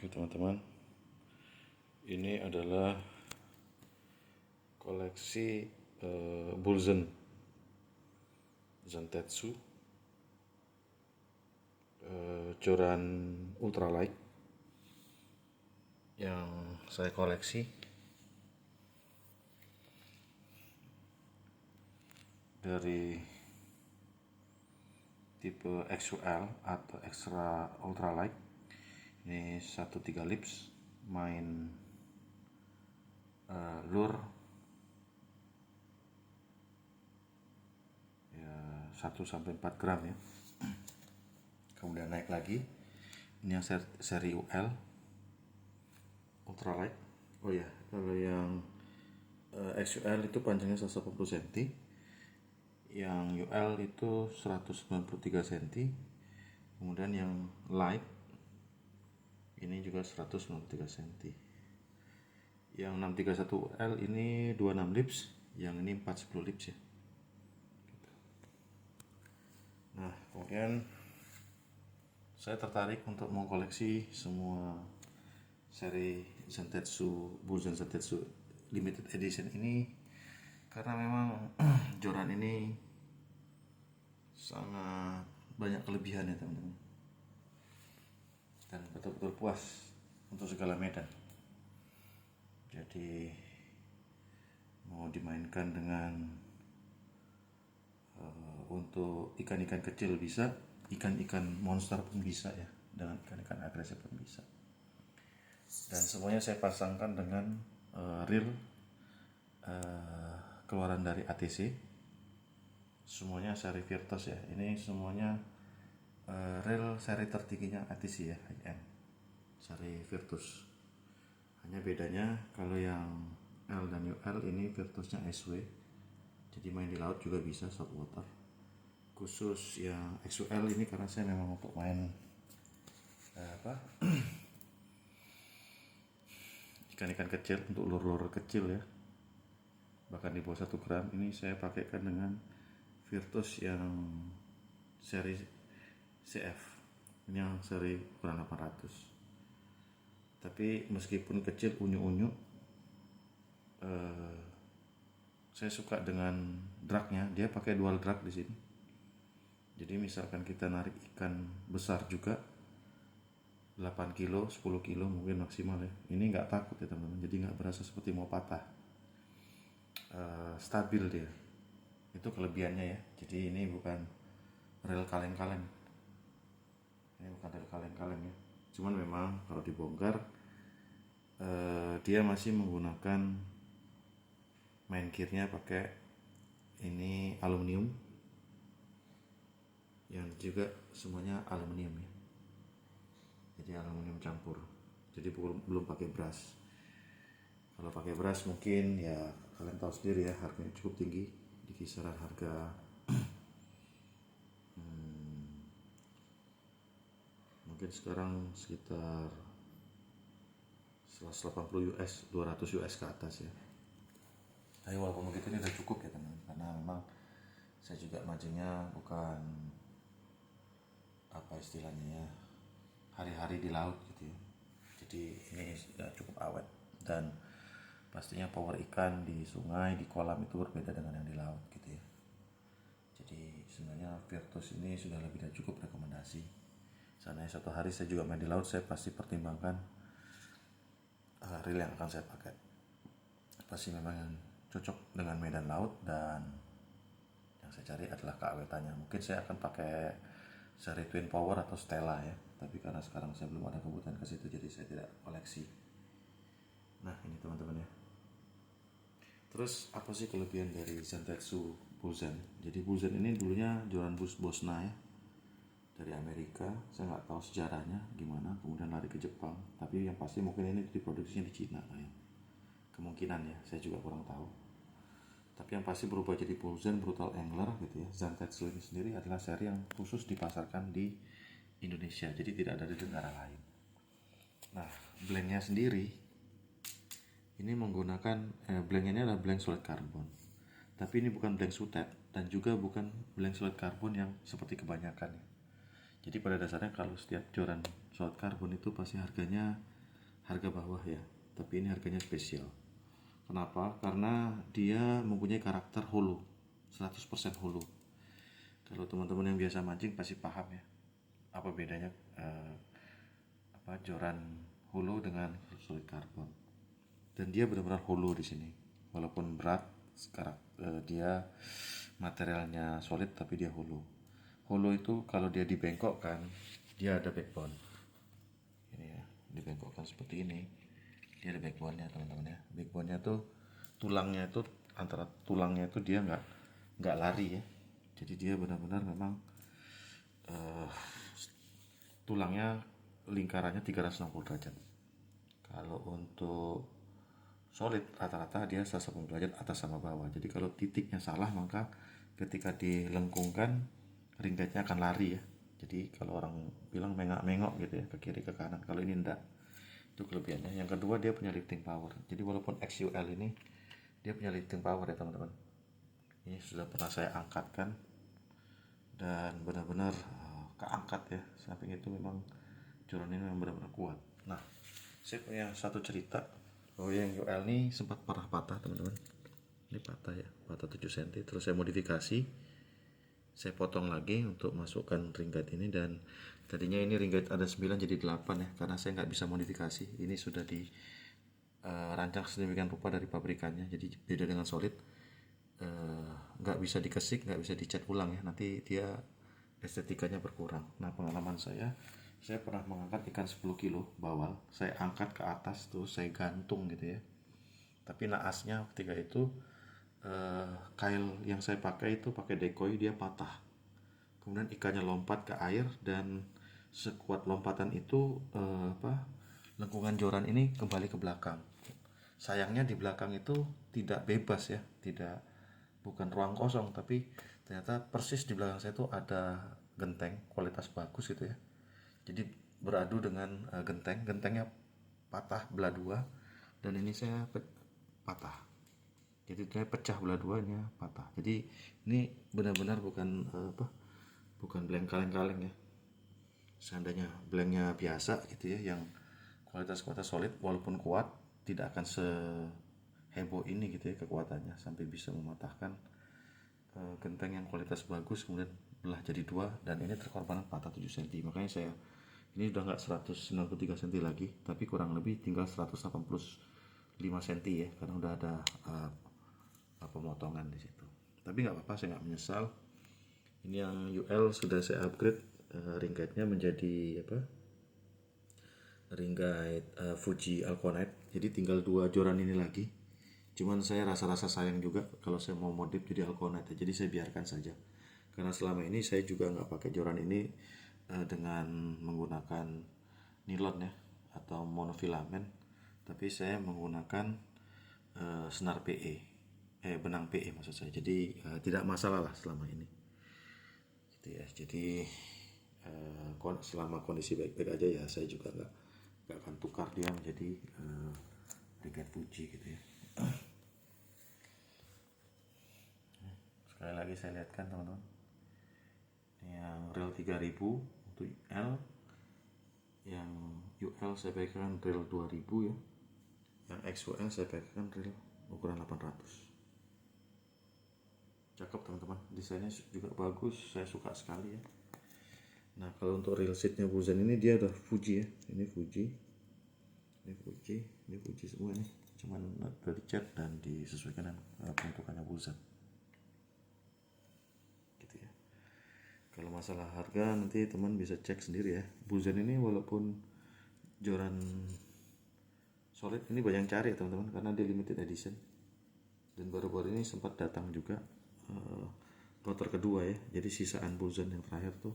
Oke teman-teman, ini adalah koleksi Bulzen Zantetsu joran ultralight yang saya koleksi dari tipe XUL atau extra ultralight. Ini 1.3 lips, main lure ya 1-4 gram ya. Kemudian naik lagi, ini yang seri UL ultralight. Oh ya, kalau yang XUL itu panjangnya 180 cm, yang UL itu 193 cm, kemudian yang light ini juga 193 cm. Yang 631L ini 26 lips, yang ini 410 lips ya. Nah, kemudian saya tertarik untuk mengkoleksi semua seri Zantetsu, Bulzen Zantetsu Limited Edition ini karena memang joran ini sangat banyak kelebihan ya teman-teman, dan betul-betul puas untuk segala medan. Jadi mau dimainkan dengan untuk ikan-ikan kecil bisa, ikan-ikan monster pun bisa ya, dengan ikan-ikan agresif pun bisa. Dan semuanya saya pasangkan dengan reel keluaran dari ATC. Semuanya seri Virtus ya. Ini semuanya reel seri tertingginya ATC ya, high end, seri Virtus. Hanya bedanya kalau yang L dan UL ini Virtusnya SW, jadi main di laut juga bisa, saltwater. Khusus yang XUL ini karena saya memang untuk main ikan-ikan kecil, untuk lure-lure kecil ya, bahkan di bawah 1 gram. Ini saya pakaikan dengan Virtus yang seri CF, ini yang seri ukuran 800. Tapi meskipun kecil, unyu-unyu, saya suka dengan dragnya. Dia pakai dual drag di sini. Jadi misalkan kita narik ikan besar juga 8 kilo, 10 kilo mungkin maksimal ya. Ini nggak takut ya teman-teman. Jadi nggak berasa seperti mau patah. Stabil dia. Itu kelebihannya ya. Jadi ini bukan reel kaleng-kaleng. Ini bukan reel kaleng-kaleng ya. Cuman memang kalau dibongkar dia masih menggunakan main gearnya pakai ini aluminium, yang juga semuanya aluminium ya. Jadi aluminium campur. Jadi belum pakai brush. Kalau pakai brush mungkin ya kalian tahu sendiri ya, harganya cukup tinggi, di kisaran harga mungkin sekarang sekitar 180 US, 200 US ke atas ya. Tapi walaupun begitu ini udah cukup ya teman, karena memang saya juga mancingnya bukan apa istilahnya ya, hari-hari di laut gitu ya. Jadi ini sudah cukup awet, dan pastinya power ikan di sungai, di kolam itu berbeda dengan yang di laut gitu ya. Jadi sebenarnya Virtus ini sudah lebih dari cukup rekomendasi. Seandainya satu hari saya juga main di laut, saya pasti pertimbangkan reel yang akan saya pakai. Pasti memang yang cocok dengan medan laut, dan yang saya cari adalah keawetannya. Mungkin saya akan pakai seri Twin Power atau Stella ya, tapi karena sekarang saya belum ada kebutuhan ke situ, jadi saya tidak koleksi. Nah ini teman-teman ya. Terus apa sih kelebihan dari Zantetsu Bulzen? Jadi Bulzen ini dulunya joran Bosna ya, dari Amerika. Saya nggak tahu sejarahnya gimana, kemudian lari ke Jepang. Tapi yang pasti mungkin ini diproduksinya di Cina lah ya. Kemungkinan ya, saya juga kurang tahu. Tapi yang pasti berubah jadi Bulzen Brutal Angler gitu ya. Zantetsu ini sendiri adalah seri yang khusus dipasarkan di Indonesia, jadi tidak ada di negara lain. Nah, blanknya sendiri ini menggunakan blanknya adalah blank solid carbon. Tapi ini bukan blank sutet, dan juga bukan blank solid carbon yang seperti kebanyakan ya. Jadi pada dasarnya kalau setiap joran solid karbon itu pasti harganya harga bawah ya, tapi ini harganya spesial. Kenapa? Karena dia mempunyai karakter holo, 100% holo. Kalau teman-teman yang biasa mancing pasti paham ya apa bedanya joran holo dengan solid karbon. Dan dia benar-benar holo di sini. Walaupun berat, sekarang dia materialnya solid tapi dia holo. Holo itu kalau dia dibengkokkan, dia ada backbone. Ini ya, dibengkokkan seperti ini. Dia ada backbone-nya teman-teman ya. Backbone-nya tuh tulangnya itu antara tulangnya itu dia nggak lari ya. Jadi dia benar-benar memang tulangnya lingkarannya 360 derajat. Kalau untuk solid rata-rata dia 180 derajat atas sama bawah. Jadi kalau titiknya salah maka ketika dilengkungkan ringkatnya akan lari ya. Jadi kalau orang bilang mengok-mengok gitu ya ke kiri ke kanan. Kalau ini enggak. Itu kelebihannya. Yang kedua dia punya lifting power. Jadi walaupun XUL ini dia punya lifting power ya teman-teman. Ini sudah pernah saya angkatkan dan benar-benar keangkat ya. Samping itu memang joran ini memang benar-benar kuat. Nah, saya punya satu cerita bahwa yang UL ini sempat pernah patah teman-teman. Ini patah ya, patah 7 cm. Terus saya modifikasi, saya potong lagi untuk masukkan ring guide ini. Dan tadinya ini ring guide ada 9 jadi 8 ya, karena saya nggak bisa modifikasi. Ini sudah dirancang sedemikian rupa dari pabrikannya. Jadi beda dengan solid, nggak bisa dikesik, nggak bisa dicat ulang ya, nanti dia estetikanya berkurang. Nah, pengalaman saya pernah mengangkat ikan 10 kilo bawal, saya angkat ke atas tuh, saya gantung gitu ya. Tapi naasnya ketika itu kail yang saya pakai itu pakai decoy, dia patah. Kemudian ikannya lompat ke air dan sekuat lompatan itu lengkungan joran ini kembali ke belakang. Sayangnya di belakang itu tidak bebas ya, bukan ruang kosong, tapi ternyata persis di belakang saya itu ada genteng kualitas bagus gitu ya. Jadi beradu dengan gentengnya patah belah dua, dan ini saya patah. Jadi saya pecah belah duanya, patah. Jadi ini benar-benar bukan bukan blank kaleng-kaleng ya. Seandainya blanknya biasa gitu ya, yang kualitas solid walaupun kuat tidak akan seheboh ini gitu ya kekuatannya sampai bisa mematahkan genteng yang kualitas bagus kemudian belah jadi dua. Dan ini terkorban patah 7 cm. Makanya saya ini udah nggak 193 cm lagi, tapi kurang lebih tinggal 185 cm ya, karena udah ada pemotongan di situ. Tapi nggak apa-apa, saya nggak menyesal. Ini yang UL sudah saya upgrade ring guide-nya menjadi ring guide Fuji Alconite. Jadi tinggal 2 joran ini lagi. Cuman saya rasa sayang juga kalau saya mau modif jadi Alconite, jadi saya biarkan saja. Karena selama ini saya juga nggak pakai joran ini dengan menggunakan nilon ya atau monofilament, tapi saya menggunakan senar PE, benang PE maksud saya. Jadi tidak masalah lah selama ini. Gitu ya. Jadi selama kondisi baik-baik aja ya, saya juga nggak akan tukar dia menjadi ringkait Fuji gitu ya. Sekali lagi saya lihatkan teman-teman, yang reel 3000 untuk L, yang UL saya pakaikan reel 2000 ya, yang XUL saya pakaikan reel ukuran 800. Cakep teman-teman, desainnya juga bagus, saya suka sekali ya. Nah, kalau untuk reel seatnya Bulzan ini dia udah Fuji ya, ini Fuji semua nih, cuman udah dicat dan disesuaikan dengan bentukannya Bulzan. Gitu ya. Kalau masalah harga nanti teman bisa cek sendiri ya. Bulzan ini walaupun joran solid ini banyak cari ya teman-teman, karena dia limited edition. Dan baru-baru ini sempat datang juga kloter kedua ya. Jadi sisaan Bulzan yang terakhir tuh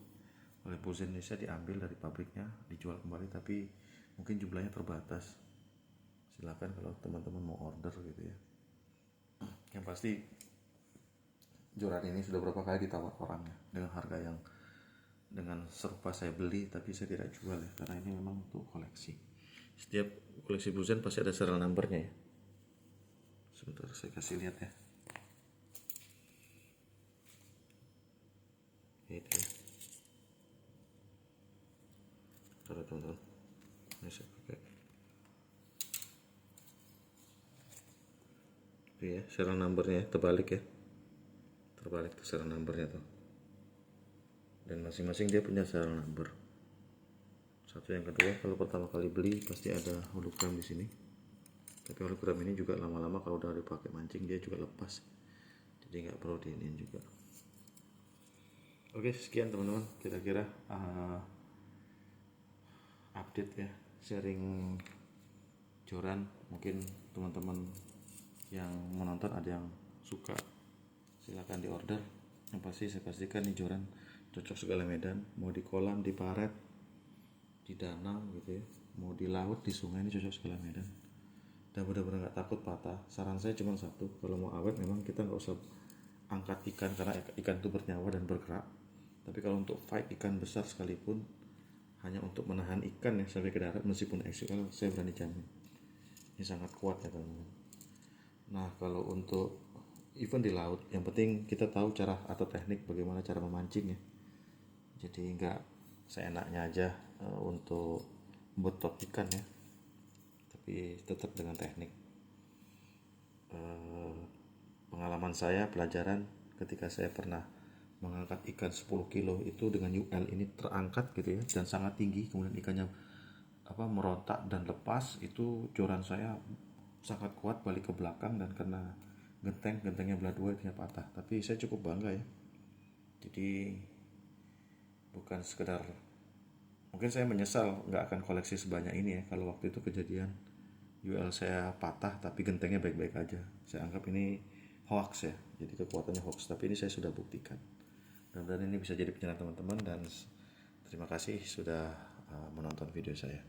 oleh Bulzan Indonesia diambil dari pabriknya, dijual kembali, tapi mungkin jumlahnya terbatas. Silakan kalau teman-teman mau order gitu ya. Yang pasti joran ini sudah berapa kali ditawar orang ya, dengan harga yang dengan serupa saya beli, tapi saya tidak jual ya, karena ini memang untuk koleksi. Setiap koleksi Bulzan pasti ada serial numbernya ya. Sebentar saya kasih lihat ya. Itu ya. teman-teman. Ini saya pakai ini ya, serial numbernya terbalik ya, terbalik tuh serial numbernya tuh, dan masing-masing dia punya serial number. Satu, yang kedua, kalau pertama kali beli pasti ada hologram di sini, tapi hologram ini juga lama-lama kalau udah dipakai mancing dia juga lepas, jadi nggak perlu diinin juga. Oke, sekian teman-teman, kira-kira update ya, sharing joran. Mungkin teman-teman yang menonton ada yang suka, silahkan di order. Yang pasti saya pastikan nih joran cocok segala medan, mau di kolam, di paret, di danau gitu ya, mau di laut, di sungai, ini cocok segala medan, dan benar-benar nggak takut patah. Saran saya cuma satu, kalau mau awet memang kita nggak usah angkat ikan karena ikan itu bernyawa dan bergerak. Tapi kalau untuk fight ikan besar sekalipun, hanya untuk menahan ikan ya sampai ke darat, meskipun XL, saya berani jamin ini sangat kuat ya teman-teman. Nah, kalau untuk event di laut, yang penting kita tahu cara atau teknik bagaimana cara memancing ya. Jadi nggak seenaknya aja untuk membuat ikan ya, tapi tetap dengan teknik. Pengalaman saya, pelajaran ketika saya pernah mengangkat ikan 10 kilo itu dengan UL ini terangkat gitu ya, dan sangat tinggi, kemudian ikannya merontak dan lepas, itu joran saya sangat kuat balik ke belakang dan kena gentengnya belah dua, itu patah. Tapi saya cukup bangga ya, jadi bukan sekedar, mungkin saya menyesal nggak akan koleksi sebanyak ini ya kalau waktu itu kejadian UL saya patah tapi gentengnya baik-baik aja. Saya anggap ini hoax ya, jadi kekuatannya hoax, tapi ini saya sudah buktikan. Mudah-mudahan ini bisa jadi pencerahan teman-teman, dan terima kasih sudah menonton video saya.